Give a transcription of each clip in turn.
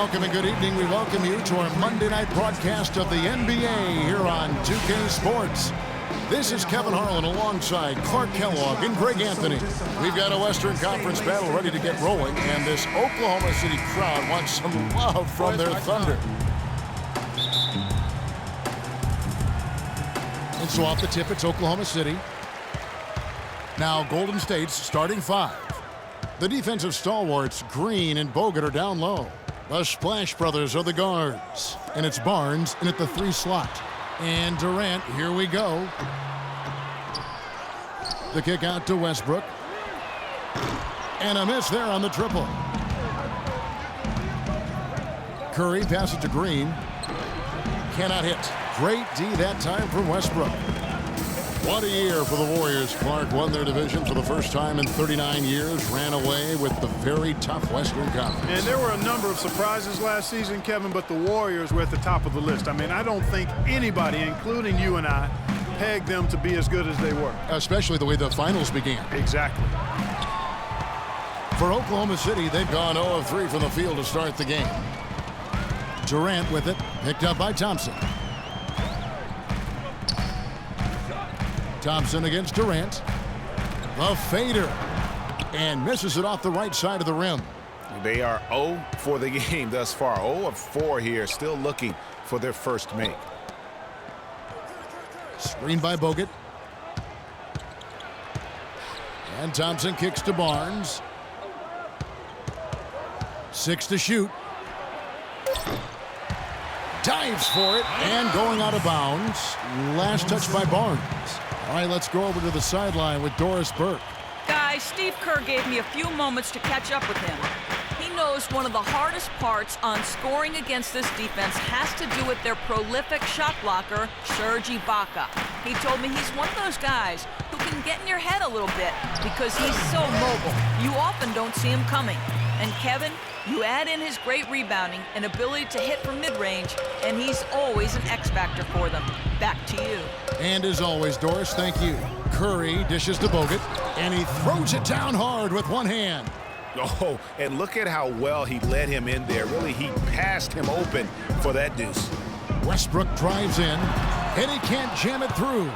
Welcome and good evening. We welcome you to our Monday night broadcast of the NBA here on 2K Sports. This is Kevin Harlan alongside Clark Kellogg and Greg Anthony. We've got a Western Conference battle ready to get rolling, and this Oklahoma City crowd wants some love from their Thunder. And so off the tip, it's Oklahoma City. Now Golden State's starting five. The defensive stalwarts, Green and Bogut, are down low. The Splash Brothers are the guards. And it's Barnes in at the 3 slot. And Durant, here we go. The kick out to Westbrook. And a miss there on the triple. Curry passes to Green. Cannot hit. Great D that time from Westbrook. What a year for the Warriors. Clark won their division for the first time in 39 years, ran away with the very tough Western Conference. And there were a number of surprises last season, Kevin, but the Warriors were at the top of the list. I mean, I don't think anybody, including you and I, pegged them to be as good as they were. Especially the way the finals began. Exactly. For Oklahoma City, they've gone 0 of 3 from the field to start the game. Durant with it, picked up by Thompson. Thompson against Durant. The fader. And misses it off the right side of the rim. They are 0 for the game thus far. 0 of 4 here, still looking for their first make. Screen by Bogut. And Thompson kicks to Barnes. 6 to shoot. Dives for it and going out of bounds. Last touch by Barnes. All right, let's go over to the sideline with Doris Burke. Guys, Steve Kerr gave me a few moments to catch up with him. He knows one of the hardest parts on scoring against this defense has to do with their prolific shot blocker, Serge Ibaka. He told me he's one of those guys who can get in your head a little bit because he's so mobile. You often don't see him coming. And Kevin, you add in his great rebounding and ability to hit from mid-range, and he's always an X-factor for them. Back to you. And as always, Doris, thank you. Curry dishes to Bogut, and he throws it down hard with one hand. Oh, and look at how well he led him in there. Really, he passed him open for that deuce. Westbrook drives in, and he can't jam it through.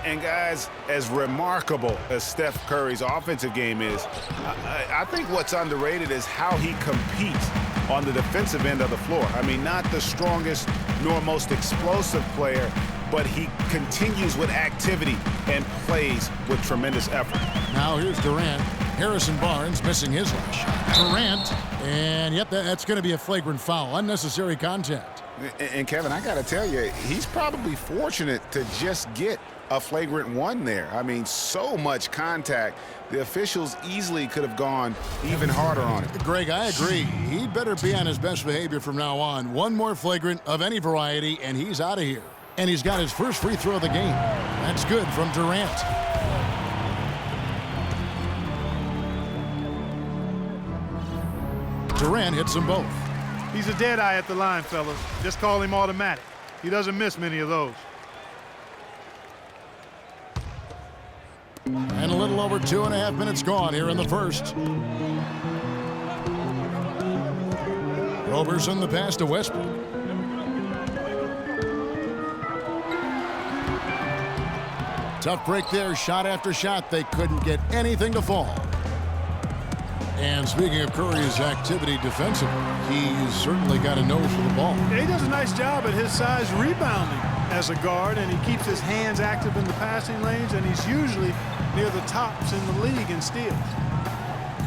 And guys, as remarkable as Steph Curry's offensive game is, I think what's underrated is how he competes on the defensive end of the floor. I mean, not the strongest nor most explosive player, but he continues with activity and plays with tremendous effort. Now here's Durant. Harrison Barnes missing his last shot. Durant, and yep, that's going to be a flagrant foul. Unnecessary contact. And Kevin, I got to tell you, he's probably fortunate to just get a flagrant one there. I mean, so much contact. The officials easily could have gone even harder on it. Greg, I agree. He'd better be on his best behavior from now on. One more flagrant of any variety, and he's out of here. And he's got his first free throw of the game. That's good from Durant. Durant hits them both. He's a dead eye at the line, fellas. Just call him automatic. He doesn't miss many of those. And a little over 2.5 minutes gone here in the first. Roberson the pass to Westbrook. Tough break there, shot after shot. They couldn't get anything to fall. And speaking of Curry's activity defensively, he's certainly got a nose for the ball. Yeah, he does a nice job at his size rebounding as a guard, and he keeps his hands active in the passing lanes, and he's usually near the tops in the league in steals.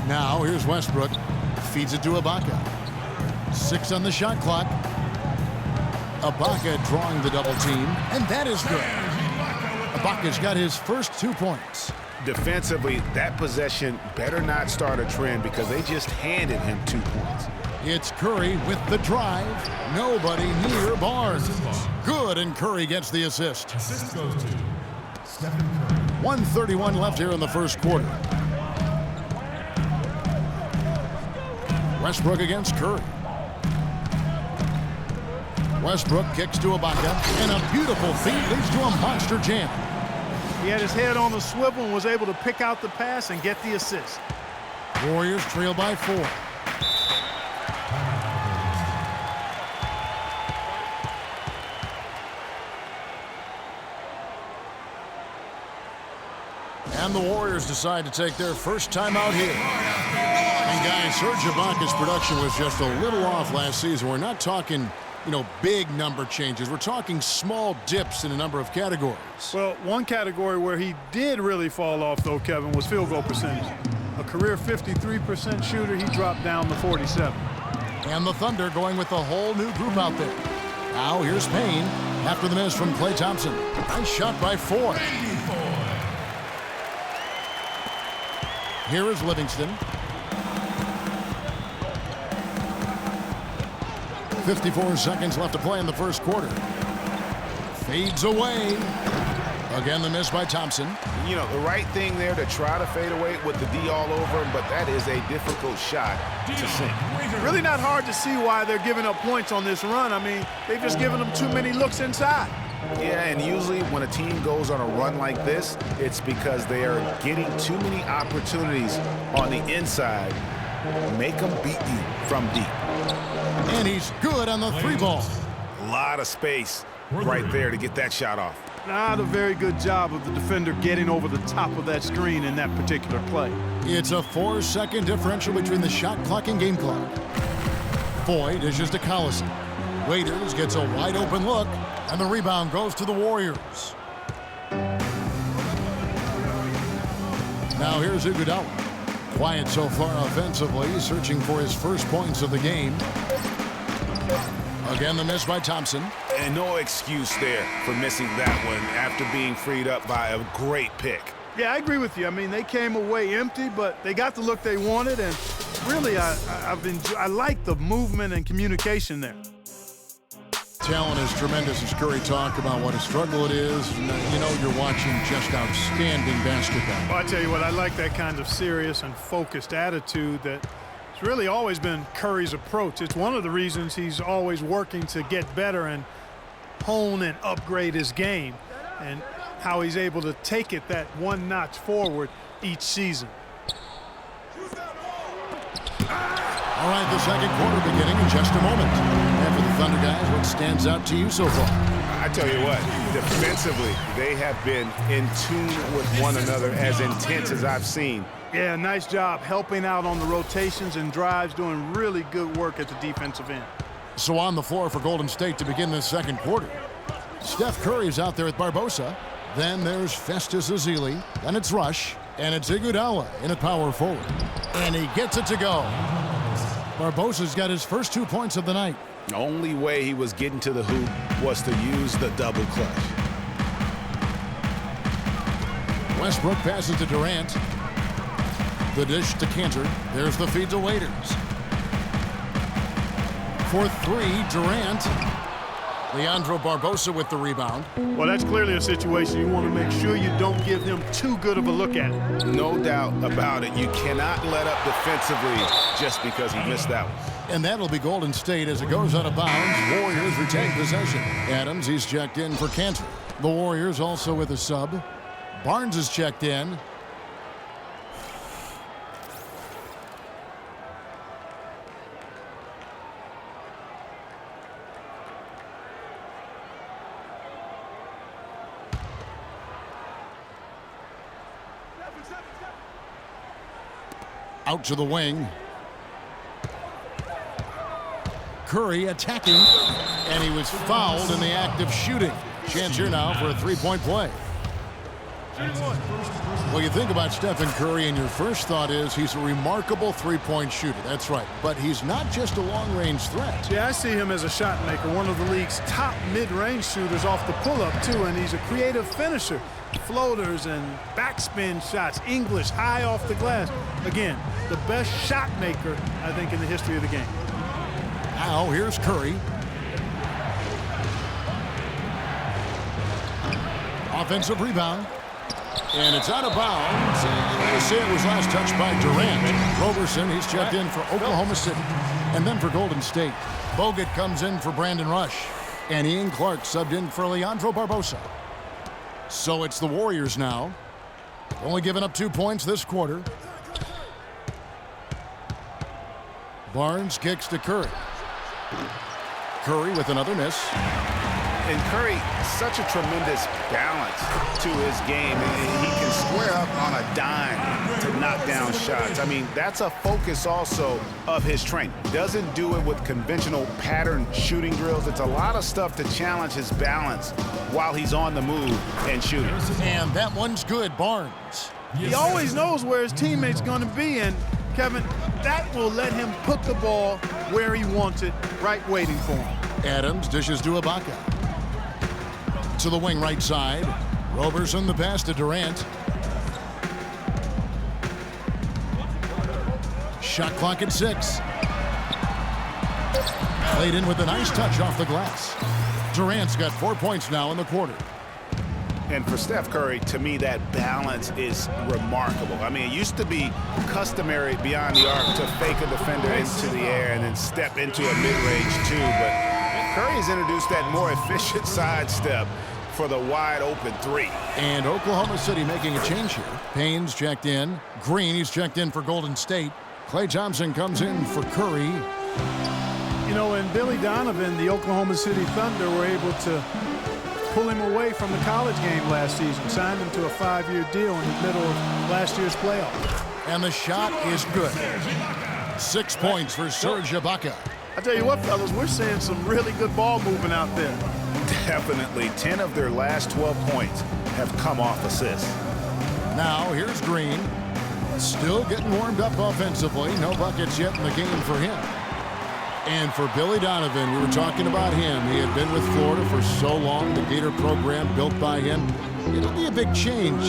Now here's Westbrook. Feeds it to Ibaka. 6 on the shot clock. Ibaka drawing the double team, and that is good. Ibaka's got his first 2 points. Defensively, that possession better not start a trend because they just handed him 2 points. It's Curry with the drive. Nobody near Barnes. Good, and Curry gets the assist. Assist goes to Stephen Curry. 1:31 left here in the first quarter. Westbrook against Curry. Westbrook kicks to Ibaka, and a beautiful feed leads to a monster jam. He had his head on the swivel and was able to pick out the pass and get the assist. Warriors trail by 4. And the Warriors decide to take their first time out here. And guys, Serge Ibaka's production was just a little off last season. We're not talking, big number changes. We're talking small dips in a number of categories. Well, one category where he did really fall off, though, Kevin, was field goal percentage. A career 53% shooter, he dropped down to 47. And the Thunder going with a whole new group out there. Now here's Payne after the miss from Klay Thompson. Nice shot by Ford. Here is Livingston. 54 seconds left to play in the first quarter. Fades away. Again, the miss by Thompson. The right thing there to try to fade away with the D all over him, but that is a difficult shot to sink. Really not hard to see why they're giving up points on this run. I mean, they've just given them too many looks inside. Yeah, and usually when a team goes on a run like this, it's because they are getting too many opportunities on the inside. Make them beat you from deep. And he's good on the three ball. A lot of space right there to get that shot off. Not a very good job of the defender getting over the top of that screen in that particular play. It's a 4-second differential between the shot clock and game clock. Foy dishes to Collison. Waiters gets a wide open look, and the rebound goes to the Warriors. Now here's Iguodala. Quiet so far offensively, searching for his first points of the game. Again, the miss by Thompson. And no excuse there for missing that one after being freed up by a great pick. Yeah, I agree with you. I mean, they came away empty, but they got the look they wanted, and really, I like the movement and communication there. Talent is tremendous as Curry talked about what a struggle it is. You're watching just outstanding basketball. Well, I tell you what, I like that kind of serious and focused attitude that it's really always been Curry's approach. It's one of the reasons he's always working to get better and hone and upgrade his game, and how he's able to take it that one notch forward each season. All right, the second quarter beginning in just a moment. And for the Thunder guys, what stands out to you so far? I tell you what, defensively, they have been in tune with one another as intense as I've seen. Yeah, nice job helping out on the rotations and drives, doing really good work at the defensive end. So on the floor for Golden State to begin this second quarter. Steph Curry's out there with Barbosa. Then there's Festus Ezeli. Then it's Rush. And it's Iguodala in at power forward. And he gets it to go. Barbosa's got his first 2 points of the night. The only way he was getting to the hoop was to use the double clutch. Westbrook passes to Durant. The dish to Cantor. There's the feed to Waiters. For three, Durant. Leandro Barbosa with the rebound. Well, that's clearly a situation you want to make sure you don't give him too good of a look at it. No doubt about it. You cannot let up defensively just because he missed that one. And that'll be Golden State as it goes out of bounds. Warriors retain possession. Adams, he's checked in for Cantor. The Warriors also with a sub. Barnes is checked in. Out to the wing. Curry attacking, and he was fouled in the act of shooting. Chance here now for a three-point play. Well, you think about Stephen Curry, and your first thought is he's a remarkable three-point shooter. That's right. But he's not just a long-range threat. Yeah, I see him as a shot maker, one of the league's top mid-range shooters off the pull-up, too, and he's a creative finisher. Floaters and backspin shots, English, high off the glass. Again, the best shot maker, I think, in the history of the game. Now, here's Curry. Offensive rebound. And it's out of bounds. They say it was last touched by Durant. Roberson, he's checked in for Oklahoma City. And then for Golden State, Bogut comes in for Brandon Rush. And Ian Clark subbed in for Leandro Barbosa. So it's the Warriors now. Only giving up 2 points this quarter. Barnes kicks to Curry. Curry with another miss. And Curry, such a tremendous balance to his game. And he can square up on a dime to knock down shots. I mean, that's a focus also of his training. Doesn't do it with conventional pattern shooting drills. It's a lot of stuff to challenge his balance while he's on the move and shooting. And that one's good, Barnes. He always knows where his teammate's going to be, and Kevin, that will let him put the ball where he wants it, right waiting for him. Adams dishes to Ibaka. To the wing right side. Roberson the pass to Durant. Shot clock at 6. Played in with a nice touch off the glass. Durant's got 4 points now in the quarter. And for Steph Curry, to me, that balance is remarkable. I mean, it used to be customary beyond the arc to fake a defender into the air and then step into a mid-range too. But Curry's introduced that more efficient sidestep for the wide-open 3. And Oklahoma City making a change here. Payne's checked in. Green, he's checked in for Golden State. Klay Thompson comes in for Curry. You know, and Billy Donovan, the Oklahoma City Thunder, were able to pull him away from the college game last season, signed him to a 5-year deal in the middle of last year's playoff. And the shot is good. 6 points for Serge Ibaka. I tell you what, fellas, we're seeing some really good ball movement out there. Definitely. 10 of their last 12 points have come off assists. Now here's Green. Still getting warmed up offensively. No buckets yet in the game for him. And for Billy Donovan, we were talking about him. He had been with Florida for so long, the Gator program built by him. It'll be a big change.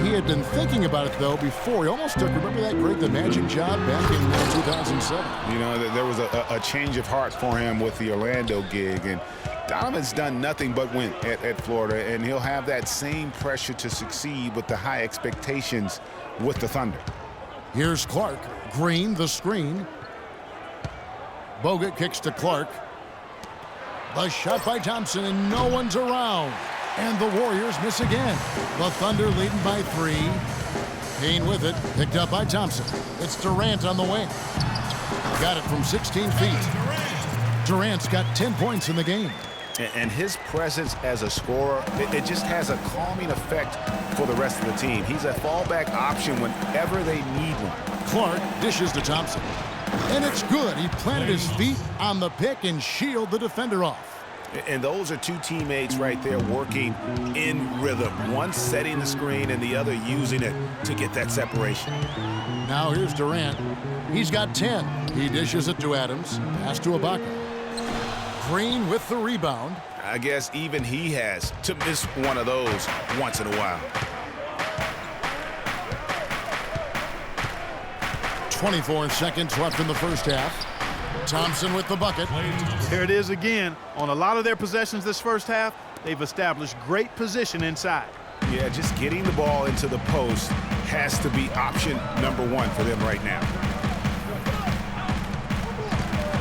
He had been thinking about it, though, before. He almost took, remember that great The Magic job back in 2007? You know, there was a change of heart for him with the Orlando gig. And Donovan's done nothing but win at Florida, and he'll have that same pressure to succeed with the high expectations with the Thunder. Here's Clark. Green, the screen. Bogut kicks to Clark. The shot by Thompson, and no one's around. And the Warriors miss again. The Thunder leading by 3. Payne with it, picked up by Thompson. It's Durant on the wing. Got it from 16 feet. Durant's got 10 points in the game. And his presence as a scorer, it just has a calming effect for the rest of the team. He's a fallback option whenever they need one. Clark dishes to Thompson. And it's good. He planted his feet on the pick and shielded the defender off. And those are two teammates right there working in rhythm. One setting the screen and the other using it to get that separation. Now here's Durant. He's got 10. He dishes it to Adams. Pass to Ibaka. Green with the rebound. I guess even he has to miss one of those once in a while. 24 seconds left in the first half. Thompson with the bucket. Here it is again. On a lot of their possessions this first half, they've established great position inside. Yeah, just getting the ball into the post has to be option number 1 for them right now.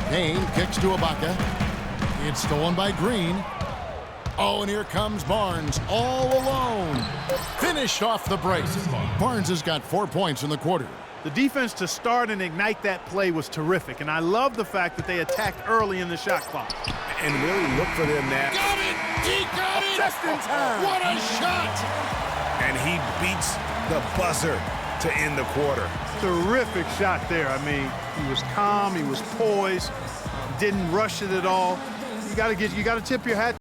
Payne kicks to Ibaka. It's stolen by Green. Oh, and here comes Barnes all alone. Finished off the break. Barnes has got 4 points in the quarter. The defense to start and ignite that play was terrific, and I love the fact that they attacked early in the shot clock. And really look for them now. Got it! He got it! Just in time. What a shot! And he beats the buzzer to end the quarter. Terrific shot there. I mean, he was calm, he was poised, didn't rush it at all. You got to tip your hat